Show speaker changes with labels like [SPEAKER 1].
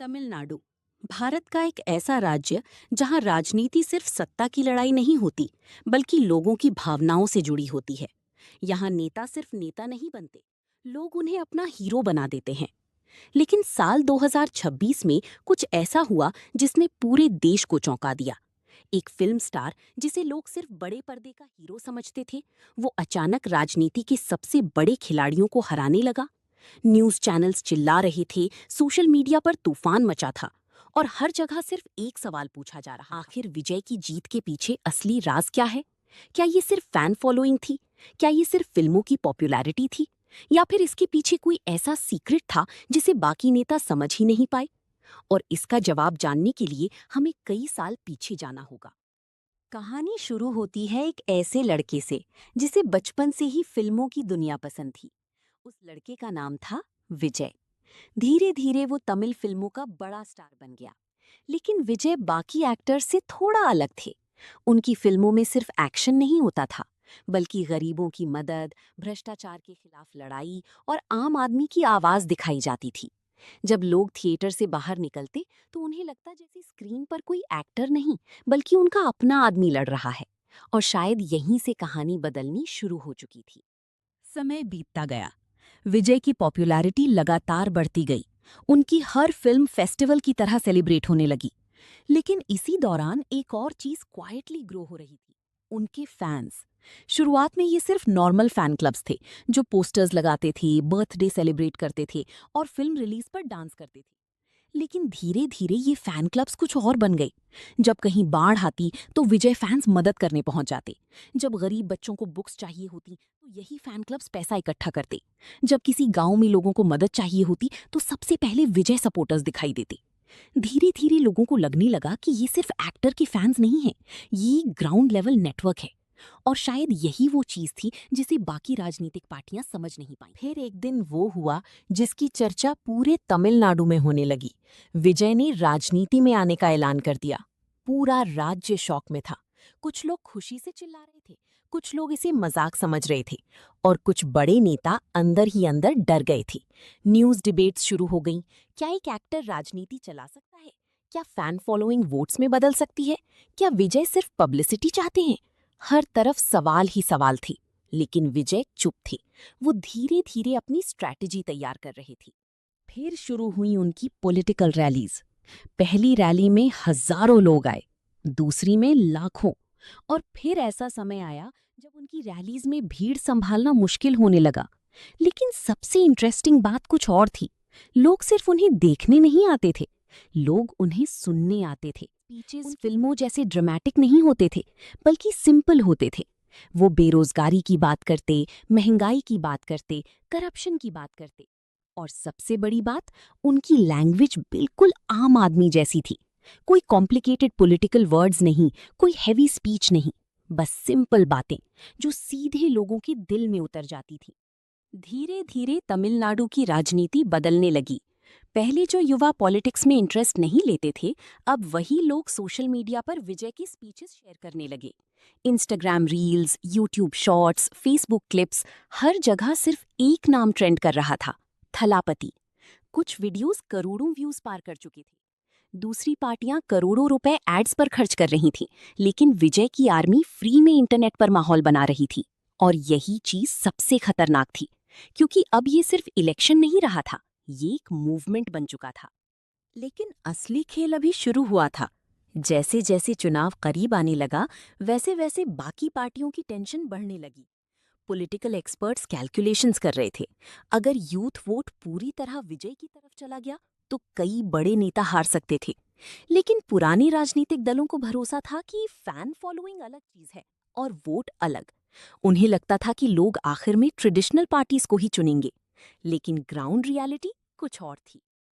[SPEAKER 1] तमिलनाडु भारत का एक ऐसा राज्य जहां राजनीति सिर्फ सत्ता की लड़ाई नहीं होती, बल्कि लोगों की भावनाओं से जुड़ी होती है। यहाँ नेता सिर्फ नेता नहीं बनते, लोग उन्हें अपना हीरो बना देते हैं। लेकिन साल 2026 में कुछ ऐसा हुआ जिसने पूरे देश को चौंका दिया। एक फिल्म स्टार जिसे लोग सिर्फ बड़े पर्दे का हीरो समझते थे, वो अचानक राजनीति के सबसे बड़े खिलाड़ियों को हराने लगा। न्यूज़ चैनल्स चिल्ला रहे थे, सोशल मीडिया पर तूफान मचा था और हर जगह सिर्फ एक सवाल पूछा जा रहा, आखिर विजय की जीत के पीछे असली राज क्या है? क्या ये सिर्फ फैन फॉलोइंग थी? क्या ये सिर्फ फिल्मों की पॉपुलैरिटी थी? या फिर इसके पीछे कोई ऐसा सीक्रेट था जिसे बाकी नेता समझ ही नहीं पाए? और इसका जवाब जानने के लिए हमें कई साल पीछे जाना होगा। कहानी शुरू होती है एक ऐसे लड़के से जिसे बचपन से ही फिल्मों की दुनिया पसंद थी। उस लड़के का नाम था विजय। धीरे धीरे वो तमिल फिल्मों का बड़ा स्टार बन गया। लेकिन विजय बाकी एक्टर्स से थोड़ा अलग थे। उनकी फिल्मों में सिर्फ एक्शन नहीं होता था, बल्कि गरीबों की मदद, भ्रष्टाचार के खिलाफ लड़ाई और आम आदमी की आवाज दिखाई जाती थी। जब लोग थिएटर से बाहर निकलते तो उन्हें लगता जैसे स्क्रीन पर कोई एक्टर नहीं, बल्कि उनका अपना आदमी लड़ रहा है। और शायद यहीं से कहानी बदलनी शुरू हो चुकी थी। समय बीतता गया, विजय की पॉपुलैरिटी लगातार बढ़ती गई। उनकी हर फिल्म फेस्टिवल की तरह सेलिब्रेट होने लगी। लेकिन इसी दौरान एक और चीज क्वाइटली ग्रो हो रही थी, उनके फैंस। शुरुआत में ये सिर्फ नॉर्मल फैन क्लब्स थे, जो पोस्टर्स लगाते थे, बर्थडे सेलिब्रेट करते थे और फिल्म रिलीज पर डांस करते थे। लेकिन धीरे धीरे ये फैन क्लब्स कुछ और बन गए। जब कहीं बाढ़ आती तो विजय फैंस मदद करने पहुंच जाते। जब गरीब बच्चों को बुक्स चाहिए होती तो यही फैन क्लब्स पैसा इकट्ठा करते। जब किसी गांव में लोगों को मदद चाहिए होती तो सबसे पहले विजय सपोर्टर्स दिखाई देते। धीरे धीरे लोगों को लगने लगा कि ये सिर्फ एक्टर के फैंस नहीं हैं, ये ग्राउंड लेवल नेटवर्क है। और शायद यही वो चीज थी जिसे बाकी राजनीतिक पार्टियां समझ नहीं पाई। फिर एक दिन वो हुआ जिसकी चर्चा पूरे तमिलनाडु में होने लगी। विजय ने राजनीति में आने का ऐलान कर दिया। पूरा राज्य शॉक में था। कुछ लोग खुशी से चिल्ला रहे थे, कुछ लोग इसे मजाक समझ रहे थे और कुछ बड़े नेता अंदर ही अंदर डर गए थे। न्यूज़ डिबेट्स शुरू हो गईं। क्या एक एक्टर राजनीति चला सकता है? क्या फैन फॉलोइंग वोट्स में बदल सकती है? क्या विजय सिर्फ पब्लिसिटी चाहते हैं? हर तरफ सवाल ही सवाल थी। लेकिन विजय चुप थे। वो धीरे धीरे अपनी स्ट्रैटेजी तैयार कर रहे थे। फिर शुरू हुई उनकी पॉलिटिकल रैलीज। पहली रैली में हजारों लोग आए, दूसरी में लाखों। और फिर ऐसा समय आया जब उनकी रैलीज में भीड़ संभालना मुश्किल होने लगा। लेकिन सबसे इंटरेस्टिंग बात कुछ और थी। लोग सिर्फ उन्हें देखने नहीं आते थे, लोग उन्हें सुनने आते थे। स्पीचेस फिल्मों जैसे ड्रामेटिक नहीं होते थे, बल्कि सिंपल होते थे। वो बेरोजगारी की बात करते, महंगाई की बात करते, करप्शन की बात करते। और सबसे बड़ी बात, उनकी लैंग्वेज बिल्कुल आम आदमी जैसी थी। कोई कॉम्प्लिकेटेड पॉलिटिकल वर्ड्स नहीं, कोई हैवी स्पीच नहीं, बस सिंपल बातें जो सीधे लोगों के दिल में उतर जाती थी। धीरे धीरे तमिलनाडु की राजनीति बदलने लगी। पहले जो युवा पॉलिटिक्स में इंटरेस्ट नहीं लेते थे, अब वही लोग सोशल मीडिया पर विजय की स्पीचेस शेयर करने लगे। Instagram reels, YouTube shorts, Facebook clips, हर जगह सिर्फ एक नाम ट्रेंड कर रहा था, थलापति। कुछ वीडियोस करोड़ों व्यूज पार कर चुके थे। दूसरी पार्टियां करोड़ों रुपए एड्स पर खर्च कर रही थीं, लेकिन विजय की आर्मी फ्री में इंटरनेट पर माहौल बना रही थी। और यही चीज सबसे खतरनाक थी, क्योंकि अब ये सिर्फ इलेक्शन नहीं रहा था, ये एक मूवमेंट बन चुका था। लेकिन असली खेल अभी शुरू हुआ था। जैसे जैसे चुनाव करीब आने लगा, वैसे वैसे बाकी पार्टियों की टेंशन बढ़ने लगी। पॉलिटिकल एक्सपर्ट्स कैलकुलेशंस कर रहे थे, अगर यूथ वोट पूरी तरह विजय की तरफ चला गया तो कई बड़े नेता हार सकते थे। लेकिन पुराने राजनीतिक दलों को भरोसा था कि फैन फॉलोइंग अलग चीज है और वोट अलग। उन्हें लगता था कि लोग आखिर में ट्रेडिशनल पार्टीज को ही चुनेंगे। लेकिन ग्राउंड रियलिटी कुछ और थी।